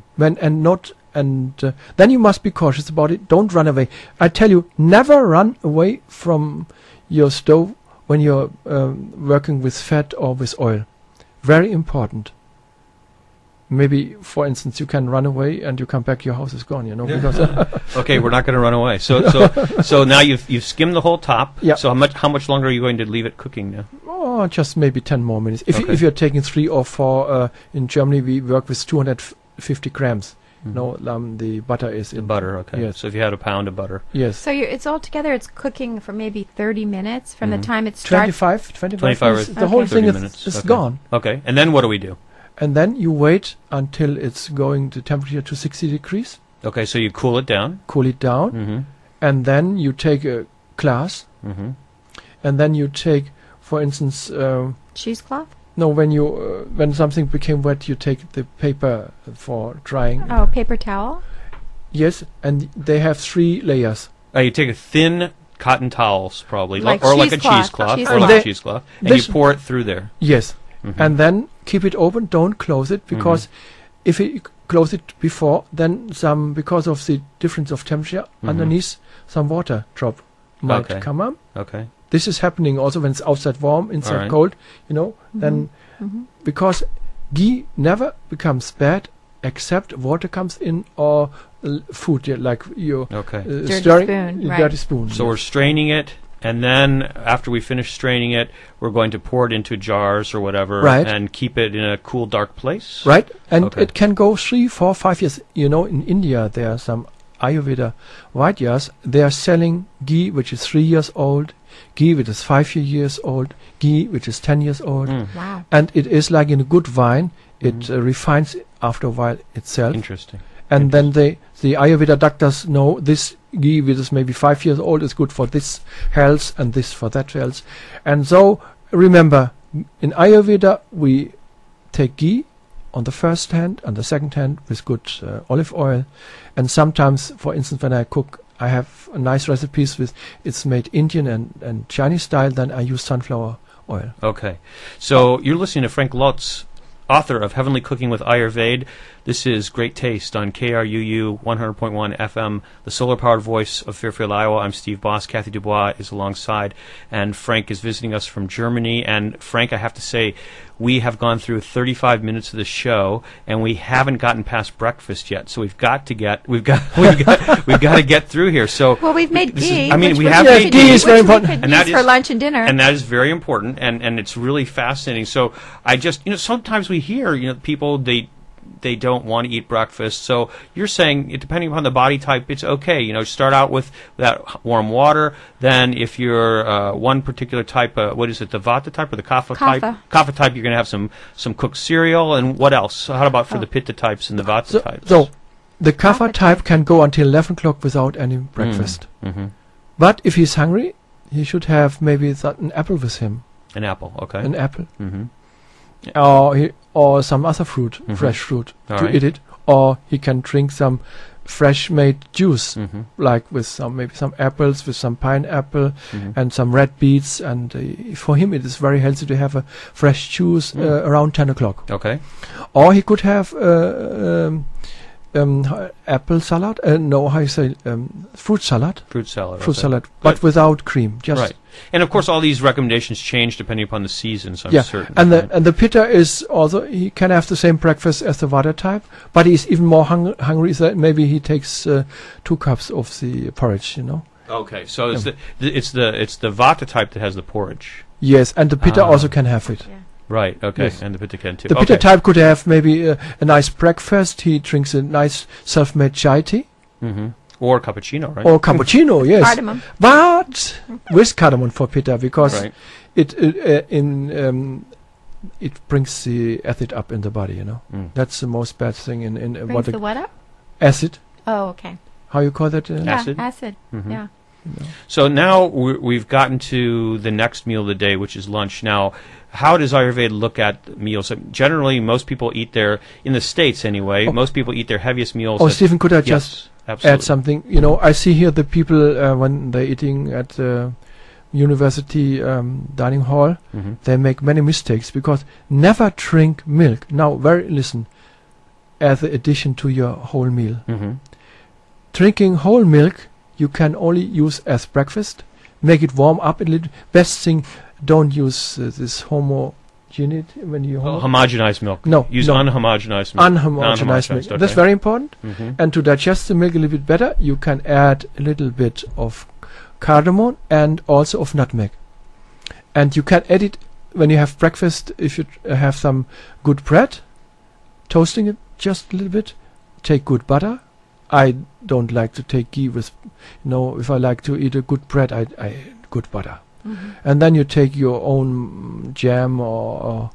Then you must be cautious about it. Don't run away. I tell you, never run away from your stove when you're working with fat or with oil. Very important. Maybe, for instance, you can run away and you come back, your house is gone. You know, because Okay, we're not going to run away. So now you've skimmed the whole top. Yeah. So how much longer are you going to leave it cooking now? just maybe 10 more minutes. Okay. If you're taking 3 or 4, in Germany we work with 250 grams. Mhm. No, the butter is The in butter. Okay. Yes. So if you had a pound of butter, Yes. So it's all together. It's cooking for maybe 30 minutes from Mhm. the time it starts. 25 25 minutes, or the whole 30 thing minutes. is Okay. gone. okay. And then what do we do? And then you wait until it's going the temperature to 60 degrees, Okay, so you cool it down. cool it down, Mm-hmm. and then you take a glass, Mm-hmm. and then you take, for instance, Cheesecloth? when something became wet, you take the paper for drying. Oh, paper towel? Yes, and they have 3 layers. You take a thin cotton towels, probably, Like or like a cheesecloth, cheesecloth, or cheesecloth. like a cheesecloth, and This- you pour it through there. Yes, Mhm. and then keep it open. Don't close it because if you close it before, then because of the difference of temperature Mhm. underneath, some water drop might Okay. come up. Okay. This is happening also when it's outside warm, inside Alright. cold. You know, then Mm-hmm. because ghee never becomes bad except water comes in or food, like you Okay. Dirty stirring spoon, right. dirty spoon. So we're straining it, And then after we finish straining it, we're going to pour it into jars or whatever, Right. and keep it in a cool, dark place. Right, and Okay. it can go 3, 4, 5 years. You know, in India there are some Ayurveda Vaidyas. They are selling ghee which is 3 years old, ghee which is 5 years old, ghee which is 10 years old, Wow. and it is like in a good wine. It refines after a while itself, Interesting. and then the Ayurveda doctors know this ghee which is maybe 5 years old is good for this health and this for that health. And so remember, in Ayurveda we take ghee on the first hand and the second hand with good olive oil, and sometimes, for instance, when I cook, I have nice recipes with it's made Indian and Chinese style, then I use sunflower oil. Okay. So you're listening to Frank Lotz, author of Heavenly Cooking with Ayurveda. This is Great Taste on KRUU 100.1 FM, the solar-powered voice of Fairfield, Iowa. I'm Steve Boss. Kathy Dubois is alongside, and Frank is visiting us from Germany. And Frank, I have to say, we have gone through 35 minutes of the show, and we haven't gotten past breakfast yet. So we've got to get through here. So Well, we've made this is- ghee. I mean, which we we have could made use- ghee. is very which important. We could And that use for is- lunch and dinner. And that is very important, and it's really fascinating. So I just, sometimes we hear, people, they don't want to eat breakfast. So you're saying, depending upon the body type, it's okay. Start out with that warm water. Then if you're one particular type, what is it, the Vata type or the Kapha type? Kapha. Kapha type, you're going to have some cooked cereal. And what else? How about for the Pitta types and the Vata types? So the Kapha Kapha type can go until 11 o'clock without any breakfast. Mm-hmm. But if he's hungry, he should have maybe an apple with him, An apple, okay. an apple, Mm-hmm. or some other fruit, fresh fruit, All to right. eat it. Or he can drink some fresh made juice, Mm-hmm. like with maybe some apples, with some pineapple Mm-hmm. and some red beets. And for him, it is very healthy to have a fresh juice around 10 o'clock. Okay. Or he could have apple salad. Fruit salad. Fruit salad. Fruit okay. salad, but Good. without cream. Just Right. And of course, all these recommendations change depending upon the seasons, I'm yeah. certain. And right? the pitta is also, he can have the same breakfast as the vata type, but he's even more hungry. So maybe he takes 2 cups of the porridge. Okay, so it's the Vata type that has the porridge. Yes, and the pitta also can have it. Yeah. Right. Okay, Yes. and the Pitta can too. The pitta type could have maybe a nice breakfast. He drinks a nice self-made chai tea Mm-hmm. Or cappuccino, right? or cappuccino. Yes, Cardamom. but with cardamom for pitta, because Right. it brings the acid up in the body. Mm. That's the most bad thing in Brings the what up? acid. Oh, okay. How you call that? Acid? Yeah, acid. Mhm. Yeah. So now we've gotten to the next meal of the day, which is lunch. Now, how does Ayurveda look at meals? Generally, most people eat in the States anyway, most people eat their heaviest meals. Oh, Stephen, could I just Yes, absolutely. add something? I see here the people when they're eating at the university dining hall, Mhm. they make many mistakes because never drink milk. Now, listen, as an addition to your whole meal. Mhm. Drinking whole milk, you can only use as breakfast. Make it warm up a little. Best thing, don't use this homogeneity when you Homogenized milk. No, Use no. unhomogenized milk. unhomogenized milk. Okay. That's very important. Mhm. And to digest the milk a little bit better, you can add a little bit of cardamom and also of nutmeg. And you can add it when you have breakfast. If you have some good bread, toasting it just a little bit. Take good butter. I don't like to take ghee with, if I like to eat a good bread, I good butter. Mm-hmm. And then you take your own jam or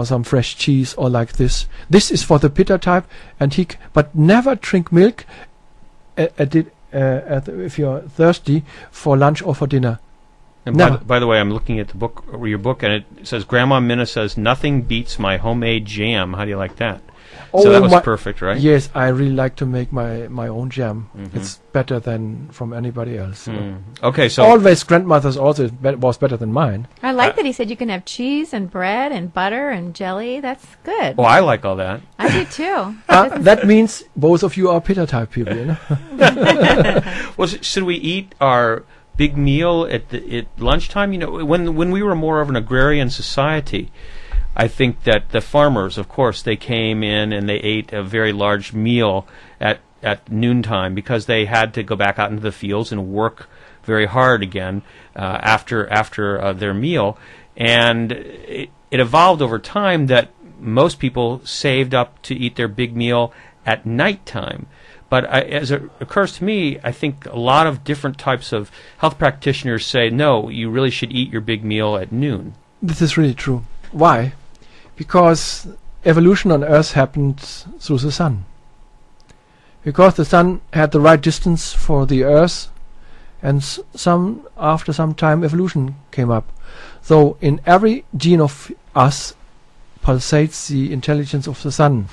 some fresh cheese or like this. This is for the pitta type, and but never drink milk if you're thirsty for lunch or for dinner. And Never. by the way, I'm looking at your book, and it says Grandma Minna says nothing beats my homemade jam. How do you like that? So that was perfect, right? Yes, I really like to make my own jam. Mhm. It's better than from anybody else. Mm. Okay, so Always grandmother's also was better than mine. I like that he said you can have cheese and bread and butter and jelly. That's good. I like all that. I do too. That means both of you are pitta type people. Well, should we eat our big meal at lunchtime? When we were more of an agrarian society, I think that the farmers, of course, they came in and they ate a very large meal at noontime because they had to go back out into the fields and work very hard again after their meal, and it evolved over time that most people saved up to eat their big meal at nighttime. But as it occurs to me, I think a lot of different types of health practitioners say, no, you really should eat your big meal at noon. This is really true. Why? Because evolution on Earth happened through the sun. Because the sun had the right distance for the Earth, and after some time evolution came up. So in every gene of us pulsates the intelligence of the sun.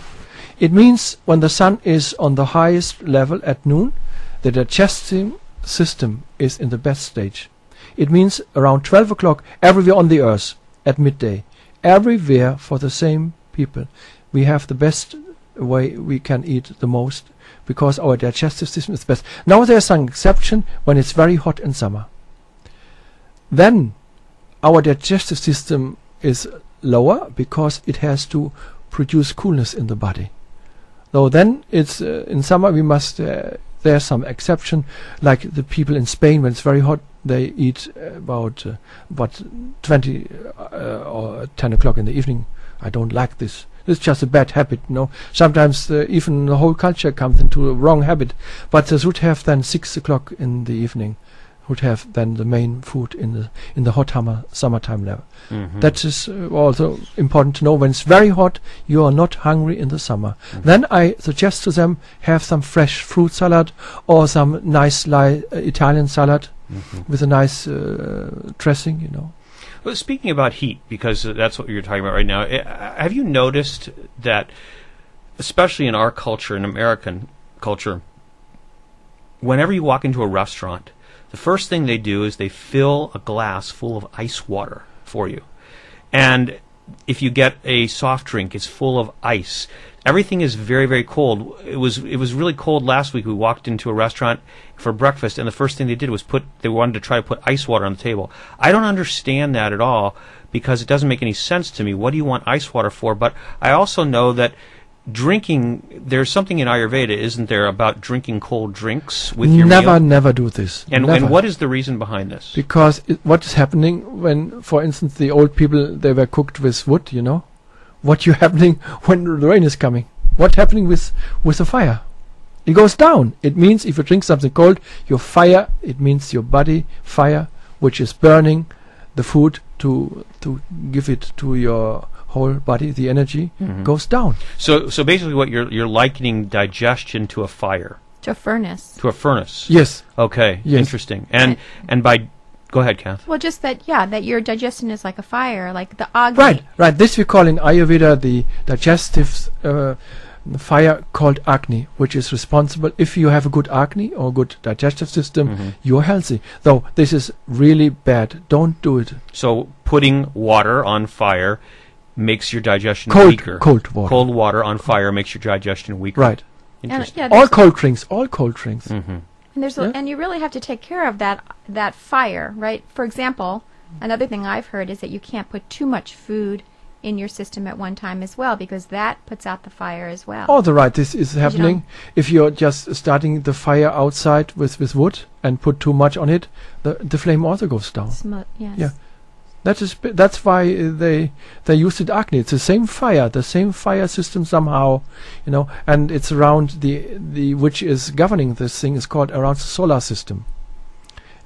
It means when the sun is on the highest level at noon, the digestive system is in the best stage. It means around 12 o'clock everywhere on the earth at midday. Everywhere for the same people. We have the best way we can eat the most because our digestive system is best. Now there's some exception when it's very hot in summer. Then our digestive system is lower because it has to produce coolness in the body. So then it's in summer we must there's some exception, like the people in Spain when it's very hot they eat about 20 or 10 o'clock in the evening. I don't like this. It's just a bad habit, you know. Sometimes even the whole culture comes into a wrong habit. But they should have then 6 o'clock in the evening. Would have then the main food in the hot summertime level. Mm-hmm. That is also important to know. When it's very hot, you are not hungry in the summer. Mm-hmm. Then I suggest to them have some fresh fruit salad or some nice Italian salad with a nice dressing, you know. Well, speaking about heat, because that's what you're talking about right now, have you noticed that, especially in our culture, in American culture, whenever you walk into a restaurant, the first thing they do is they fill a glass full of ice water for you. And if you get a soft drink, it's full of ice. Everything is very, very cold. It was really cold last week. We walked into a restaurant for breakfast, and the first thing they did was they wanted to try to put ice water on the table. I don't understand that at all because it doesn't make any sense to me. What do you want ice water for? But I also know that drinking, there's something in Ayurveda, isn't there, about drinking cold drinks with your meal? Never do this. And what is the reason behind this? Because what is happening when, for instance, the old people, they were cooked with wood, you know? What you happening when the rain is coming? What's happening with the fire? It goes down. It means if you drink something cold, your fire, it means your body fire, which is burning the food to give it to your whole body, the energy goes down. So basically what you're likening digestion to a fire. To a furnace. To a furnace. Yes. Okay. Yes. Interesting. And by go ahead, Kath. Well, just that your digestion is like a fire, like the Agni. Right. This we call in Ayurveda the digestive fire called Agni, which is responsible. If you have a good Agni or good digestive system, you're healthy. Though this is really bad. Don't do it. So putting water on fire makes your digestion weaker. Cold water. Cold water on fire makes your digestion weaker. Right. Interesting. All cold drinks. And you really have to take care of that fire, right? For example, another thing I've heard is that you can't put too much food in your system at one time as well, because that puts out the fire as well. Oh, right. This is happening. If you're just starting the fire outside with wood and put too much on it, the flame also goes down. Yes. Yeah. That's why they used it Agni. It's the same fire system somehow, you know, and it's around the which is governing this thing is called around the solar system.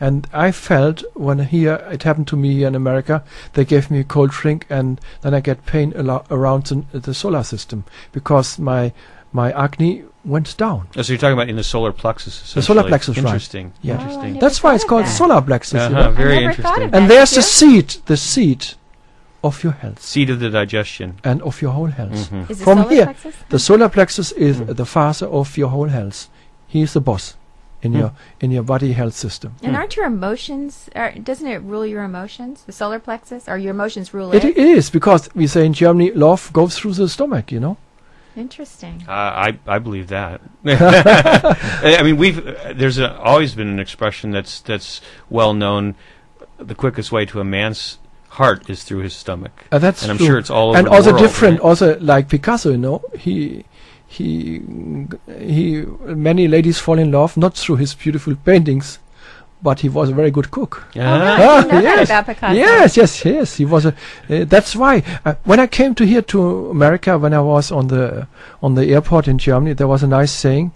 And I felt when it happened to me here in America, they gave me a cold drink and then I get pain around the solar system because my Agni went down. Oh, so you're talking about in the solar plexus. The solar plexus, interesting. Right. Yeah. Interesting. That's why it's called solar plexus. You know? Very I never interesting. thought of And that. there's the seed of your health. Seed of the digestion. And of your whole health. Is it From solar here, plexus? the solar plexus is the father of your whole health. He is the boss in your body health system. And aren't your emotions, doesn't it rule your emotions, the solar plexus? Or your emotions rule it? It is, because we say in Germany, love goes through the stomach, you know. Interesting. I believe that. I mean, there's always been an expression that's well known. The quickest way to a man's heart is through his stomach. That's and I'm true. sure it's all over and the also world, different. right? Also, like Picasso, you know, he many ladies fall in love not through his beautiful paintings, but he was a very good cook. Oh, really? I didn't know yes. that about Picasso. Yes. He was a. That's why when I came to America, when I was on the airport in Germany, there was a nice saying.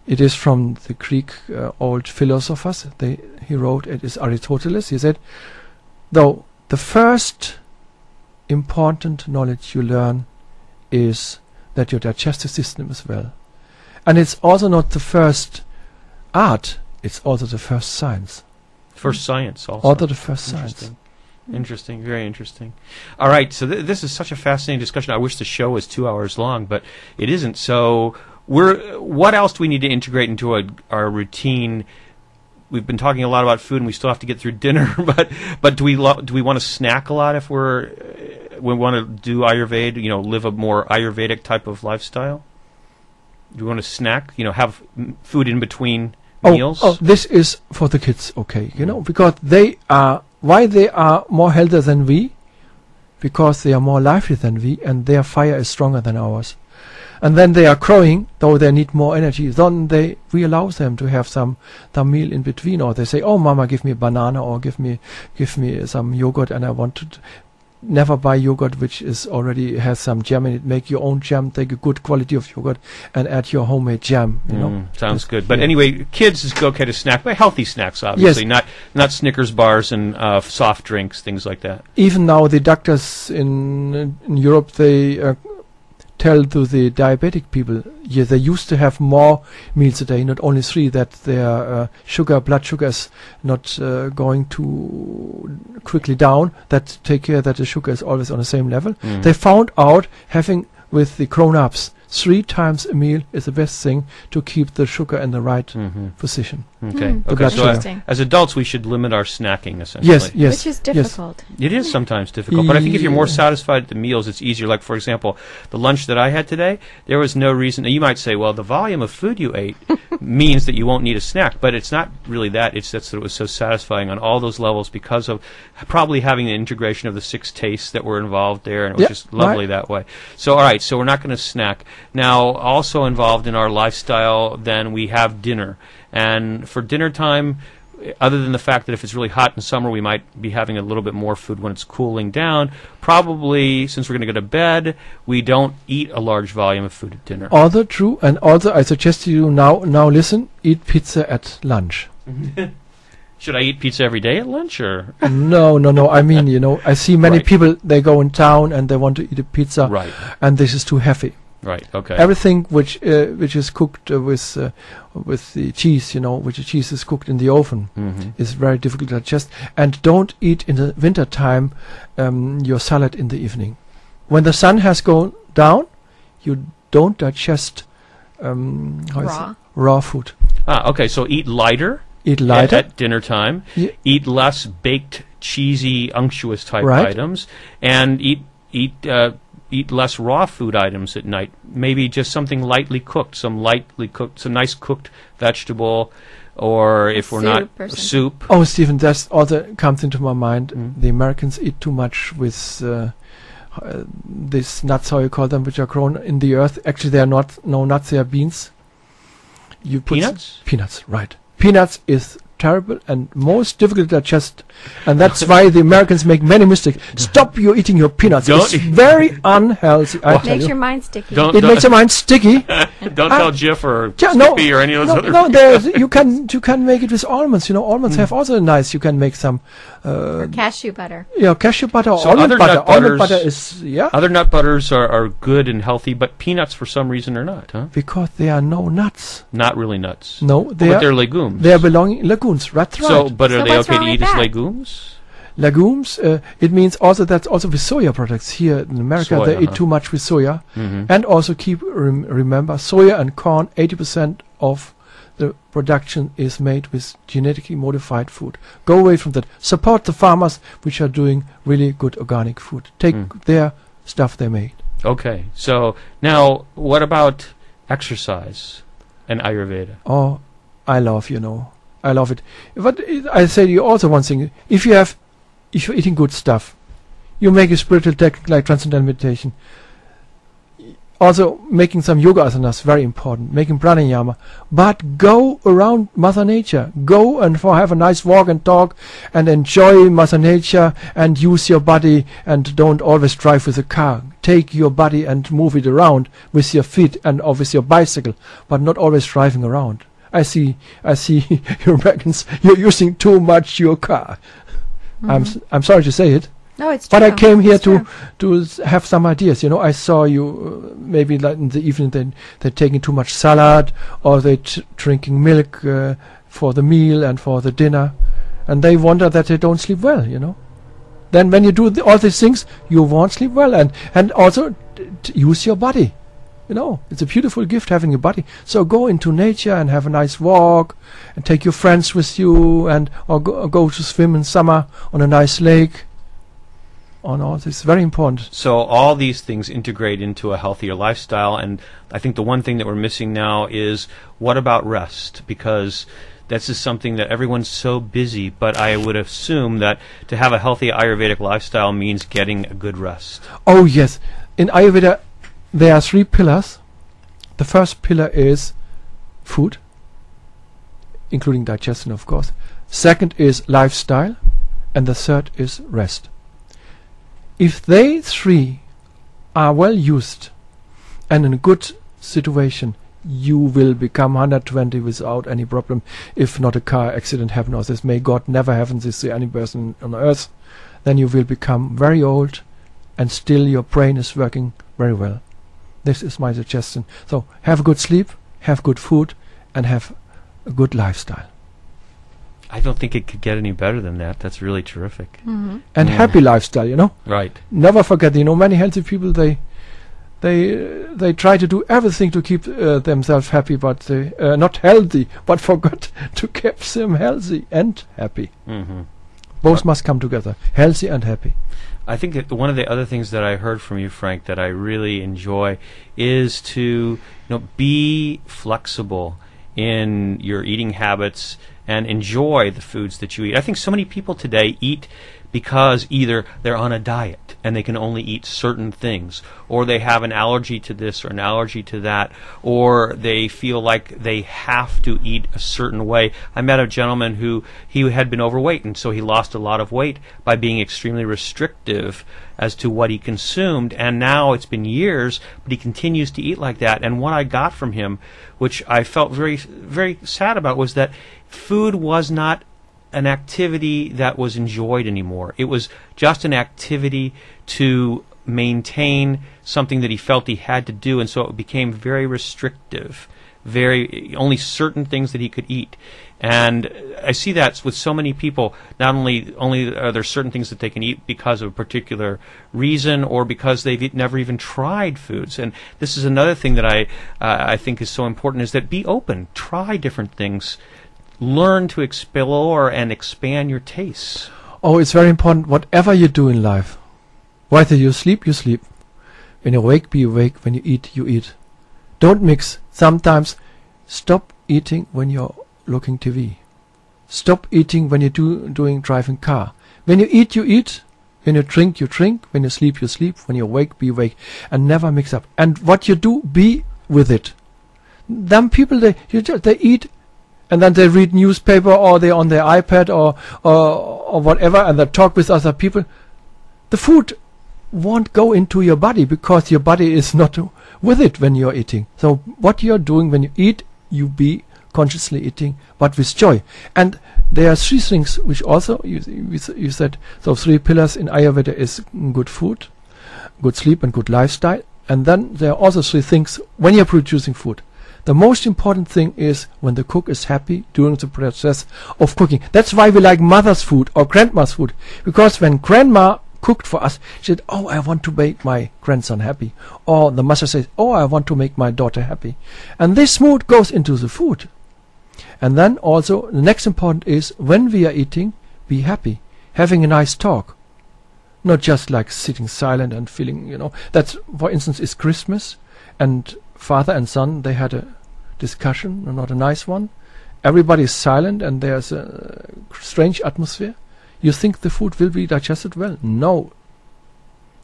It is from the Greek old philosophers. He wrote, it is Aristoteles. He said, though the first important knowledge you learn is that your digestive system is well. And it's also not the first art, it's also the first science. First science also. Also the first science. Interesting, very interesting. All right, so this is such a fascinating discussion. I wish the show was 2 hours long, but it isn't. So what else do we need to integrate into our routine? We've been talking a lot about food, and we still have to get through dinner. But do we want to snack a lot if we want to do Ayurveda? Live a more Ayurvedic type of lifestyle. Do we want to snack? Have food in between meals. Oh, this is for the kids, okay? Because they are more healthy than we, because they are more lively than we, and their fire is stronger than ours. And then they are growing, though they need more energy. Then we allow them to have some meal in between, or they say, "Oh, Mama, give me a banana, or give me some yogurt," and I want to never buy yogurt which is already has some jam in it. Make your own jam. Take a good quality of yogurt and add your homemade jam. Sounds good. But anyway, kids is okay to snack, but healthy snacks, obviously, yes. not Snickers bars and soft drinks, things like that. Even now, the doctors in Europe, they tell to the diabetic people, they used to have more meals a day, not only 3, that their blood sugar is not going too quickly down, that take care that the sugar is always on the same level. They found out having with the grown-ups 3 times a meal is the best thing to keep the sugar in the right position. Okay. So as adults, we should limit our snacking, essentially. Yes. Which is difficult. It is sometimes difficult, but I think if you're more satisfied at the meals, it's easier. Like, for example, the lunch that I had today, there was no reason. You might say, well, the volume of food you ate means that you won't need a snack, but it's not really that. It's that it was so satisfying on all those levels because of probably having the integration of the 6 tastes that were involved there, and it was just lovely that way. So, all right, so we're not going to snack. Now, also involved in our lifestyle, then we have dinner. And for dinner time, other than the fact that if it's really hot in summer, we might be having a little bit more food when it's cooling down, probably, since we're going to go to bed, we don't eat a large volume of food at dinner. Also true, and also I suggest you now listen, eat pizza at lunch. Should I eat pizza every day at lunch, or? No. I mean, I see many people, they go in town and they want to eat a pizza, right, and this is too heavy. Right. Okay. Everything which is cooked with the cheese, which the cheese is cooked in the oven, is very difficult to digest. And don't eat in the winter time your salad in the evening. When the sun has gone down, you don't digest raw food. Okay. So eat lighter. Eat lighter at dinner time. Eat less baked, cheesy, unctuous type items, and eat less raw food items at night. Maybe just something lightly cooked, some nice cooked vegetable, or if we're not, soup. Oh, Stephen, that's also comes into my mind. The Americans eat too much with these nuts, how you call them, which are grown in the earth. Actually, they are not nuts, they are beans. You put peanuts? Peanuts, right. Peanuts is terrible and most difficult to digest, and that's why the Americans make many mistakes. Stop you eating your peanuts. It's very unhealthy. It makes your mind sticky. It makes your mind sticky. Don't tell Jif or Skippy or any of those other. No, you can make it with almonds. Almonds have also nice. You can make some or cashew butter. Yeah, cashew butter or so almond butter. Almond butter is Other nut butters are good and healthy, but peanuts for some reason are not, huh? Because they are no nuts. Not really nuts. No, but they're legumes. They are belonging legumes. That's right. So, but are they okay to eat as legumes? Legumes. It means also that's also with soya products here in America. They eat too much with soya, and also remember soya and corn. 80% of the production is made with genetically modified food. Go away from that. Support the farmers which are doing really good organic food. Take their stuff they made. Okay. So now, what about exercise and Ayurveda? Oh, I love it. But I say to you also one thing: if you're eating good stuff, you make a spiritual technique like transcendental meditation. also making some yoga asanas, very important, making pranayama. But go around Mother Nature. Go and have a nice walk and talk and enjoy Mother Nature and use your body, and don't always drive with a car. Take your body and move it around with your feet and or with your bicycle, but not always driving around. I see you Americans, you're using too much your car. I'm sorry to say it. No, it's true. But I came here It's true. to have some ideas. I saw you maybe like in the evening they're taking too much salad, or they're drinking milk for the meal and for the dinner, and they wonder that they don't sleep well. Then when you do all these things, you won't sleep well, and also use your body. It's a beautiful gift having your body. So go into nature and have a nice walk, and take your friends with you, or go to swim in summer on a nice lake. On all this, very important. So all these things integrate into a healthier lifestyle, and I think the one thing that we're missing now is, what about rest? Because this is something that everyone's so busy, but I would assume that to have a healthy Ayurvedic lifestyle means getting a good rest. Oh yes, in Ayurveda there are 3 pillars. The first pillar is food, including digestion, of course. Second is lifestyle, and the third is rest. If they 3 are well used and in a good situation, you will become 120 without any problem. If not a car accident happens, or this, may God never happen this to any person on earth, then you will become very old and still your brain is working very well. This is my suggestion. So have a good sleep, have good food, and have a good lifestyle. I don't think it could get any better than that. That's really terrific. Mm-hmm. And happy lifestyle, Right. Never forget, many healthy people, they try to do everything to keep themselves happy, but they not healthy, but forgot to keep them healthy and happy. Mm-hmm. Both must come together, healthy and happy. I think that one of the other things that I heard from you, Frank, that I really enjoy is to be flexible in your eating habits and enjoy the foods that you eat. I think so many people today eat because either they're on a diet and they can only eat certain things, or they have an allergy to this or an allergy to that, or they feel like they have to eat a certain way. I met a gentleman who he had been overweight, and so he lost a lot of weight by being extremely restrictive as to what he consumed, and now it's been years, but he continues to eat like that. And what I got from him, which I felt very, very sad about, was that food was not an activity that was enjoyed anymore. It was just an activity to maintain something that he felt he had to do, and so it became very restrictive, only certain things that he could eat. And I see that with so many people. Not only are there certain things that they can eat because of a particular reason, or because they've never even tried foods. And this is another thing that I think is so important, is that be open, try different things, learn to explore and expand your tastes. Oh, it's very important, whatever you do in life. Whether you sleep, you sleep. When you awake, be awake. When you eat, you eat. Don't mix. Sometimes stop eating when you're looking TV. Stop eating when you're driving car. When you eat, you eat. When you drink, you drink. When you sleep, you sleep. When you awake, be awake. And never mix up. And what you do, be with it. Them people, they eat, and then they read newspaper, or they're on their iPad or whatever, and they talk with other people. The food won't go into your body because your body is not with it when you're eating. So what you're doing when you eat, you be consciously eating, but with joy. And there are 3 things which also you said. So 3 pillars in Ayurveda is good food, good sleep, and good lifestyle. And then there are also 3 things when you're producing food. The most important thing is when the cook is happy during the process of cooking. That's why we like mother's food or grandma's food. Because when grandma cooked for us, she said, oh, I want to make my grandson happy. Or the mother says, oh, I want to make my daughter happy. And this mood goes into the food. And then also, the next important is when we are eating, be happy. Having a nice talk. Not just like sitting silent and feeling, That's, for instance, is Christmas. And father and son, they had a discussion, not a nice one. Everybody is silent and there's a strange atmosphere. You think the food will be digested well? No.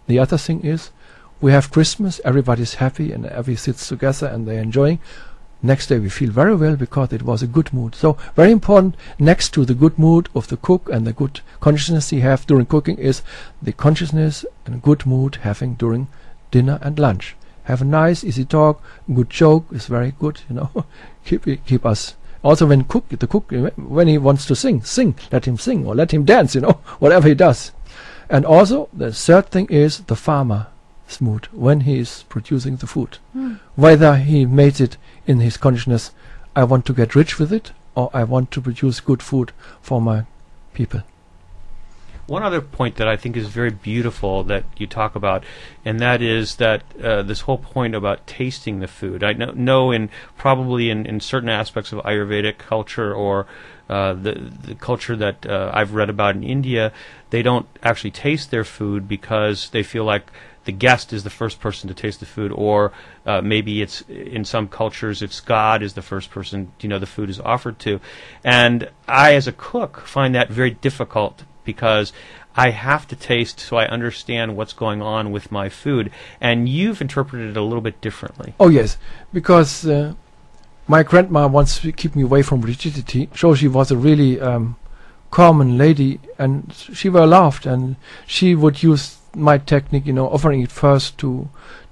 The other thing is, we have Christmas, everybody's happy and everybody sits together and they're enjoying. Next day we feel very well because it was a good mood. So very important, next to the good mood of the cook and the good consciousness you have during cooking, is the consciousness and good mood having during dinner and lunch. Have a nice, easy talk, good joke is very good, keep us. Also when the cook, when he wants to sing, let him sing or let him dance, whatever he does. And also the third thing is the farmer's mood when he is producing the food. Whether he made it in his consciousness, I want to get rich with it, or I want to produce good food for my people. One other point that I think is very beautiful that you talk about, and that is that this whole point about tasting the food. I know probably in certain aspects of Ayurvedic culture or the culture that I've read about in India, they don't actually taste their food because they feel like the guest is the first person to taste the food, or maybe it's in some cultures it's God is the first person the food is offered to. And I, as a cook, find that very difficult because I have to taste so I understand what's going on with my food. And you've interpreted it a little bit differently. Oh yes, because my grandma wants to keep me away from rigidity. So she was a really common lady, and she well loved, and she would use my technique, offering it first to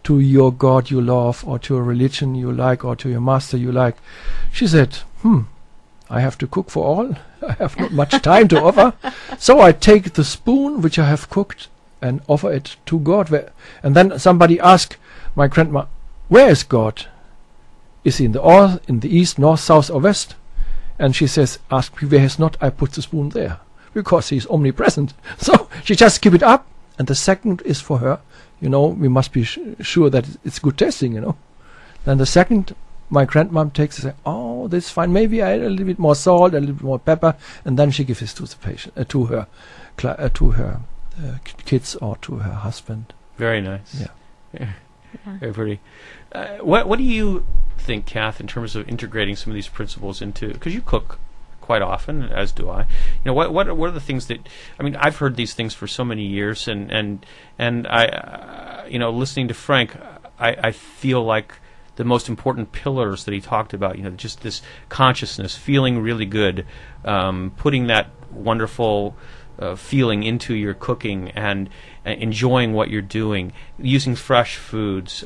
your God you love, or to a religion you like, or to your master you like. She said, I have to cook for all. I have not much time to offer. So I take the spoon which I have cooked and offer it to God. And then somebody asked my grandma, where is God? Is he in the east, north, south, or west? And she says, ask me where he's not, I put the spoon there, because he's omnipresent. So she just keep it up, and the second is for her. We must be sure that it's good tasting, Then the second, my grandmom takes and says, oh, this is fine. Maybe I add a little bit more salt, a little bit more pepper, and then she gives it to the patient, to her kids or to her husband. Very nice. Yeah. Very pretty. What do you think, Kath, in terms of integrating some of these principles into? Because you cook quite often, as do I. What are the things that? I mean, I've heard these things for so many years, and I, listening to Frank, I feel like the most important pillars that he talked about, just this consciousness, feeling really good, putting that wonderful feeling into your cooking and enjoying what you're doing, using fresh foods,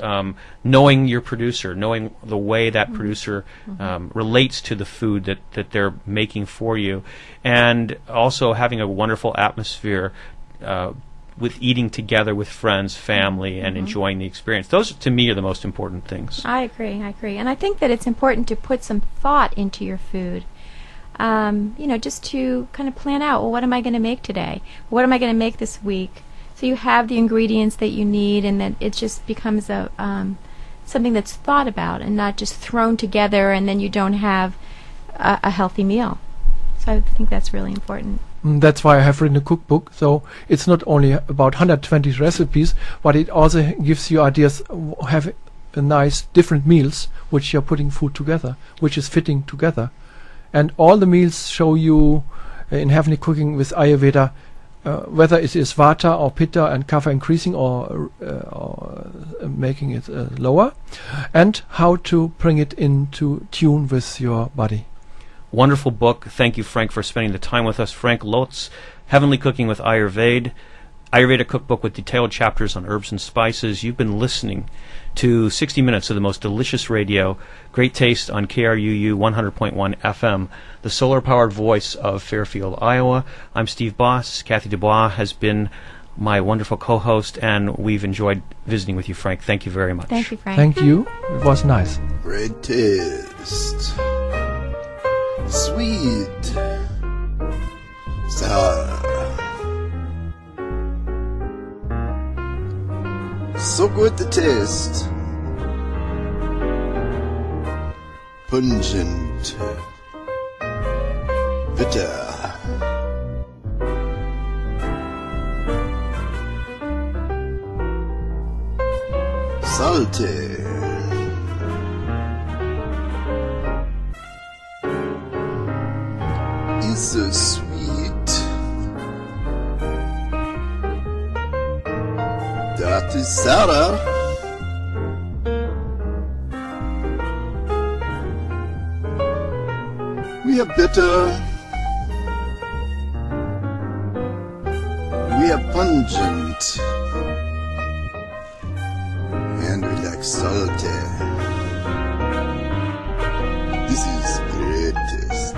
knowing your producer, knowing the way that producer relates to the food that they're making for you, and also having a wonderful atmosphere with eating together with friends, family, and enjoying the experience. Those, to me, are the most important things. I agree. And I think that it's important to put some thought into your food. Just to kind of plan out, well, what am I going to make today? What am I going to make this week? So you have the ingredients that you need, and then it just becomes something that's thought about and not just thrown together, and then you don't have a healthy meal. So I think that's really important. That's why I have written a cookbook. So it's not only about 120 recipes, but it also gives you ideas, have a nice different meals which you're putting food together, which is fitting together. And all the meals show you in Heavenly Cooking with Ayurveda whether it is Vata or Pitta and Kapha increasing or making it lower, and how to bring it into tune with your body. Wonderful book. Thank you, Frank, for spending the time with us. Frank Lotz, Heavenly Cooking with Ayurveda, Ayurveda cookbook with detailed chapters on herbs and spices. You've been listening to 60 minutes of the most delicious radio, great taste on KRUU 100.1 FM, the solar-powered voice of Fairfield, Iowa. I'm Steve Boss. Kathy Dubois has been my wonderful co-host, and we've enjoyed visiting with you, Frank. Thank you very much. Thank you, Frank. Thank you. It was nice. Great taste. Sweet. Sour. So good to taste. Pungent. Bitter. Salty. Is so sweet. That is sour. We have bitter. We have pungent. And we like salty. This is greatest.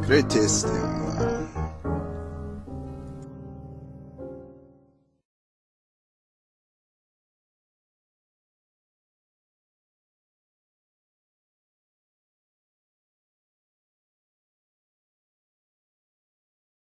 Great tasting.